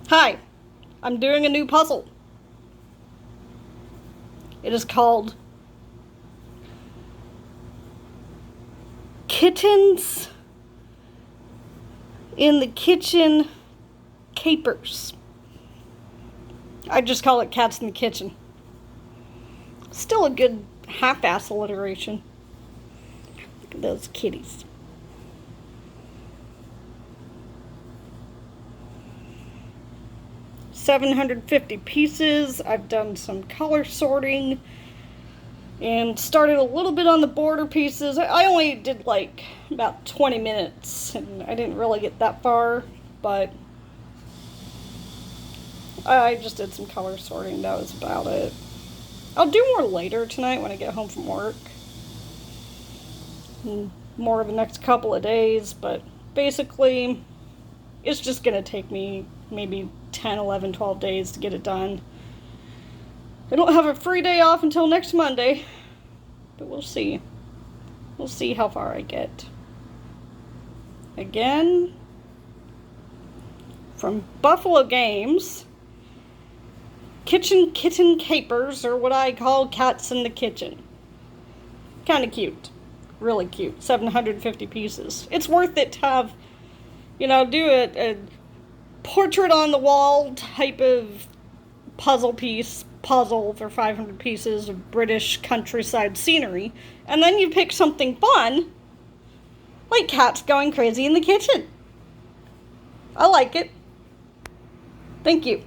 Hi, I'm doing a new puzzle. It is called Kittens in the Kitchen Capers. I just call it Cats in the Kitchen. Still a good half-ass alliteration. Look at those kitties. $750 pieces. I've done some color sorting and started a little bit on the border pieces. I only did like about 20 minutes and I didn't really get that far, but I just did some color sorting. That was about it. I'll do more later tonight when I get home from work. More of the next couple of days, but basically it's just gonna take me maybe 10, 11, 12 days to get it done. I don't have a free day off until next Monday, but we'll see. We'll see how far I get. Again, from Buffalo Games, Kitchen Kitten Capers, or what I call Cats in the Kitchen. Kind of cute. Really cute. 750 pieces. It's worth it to have, do a portrait on the wall type of puzzle for 500 pieces of British countryside scenery, and then you pick something fun like cats going crazy in the kitchen. I like it. Thank you.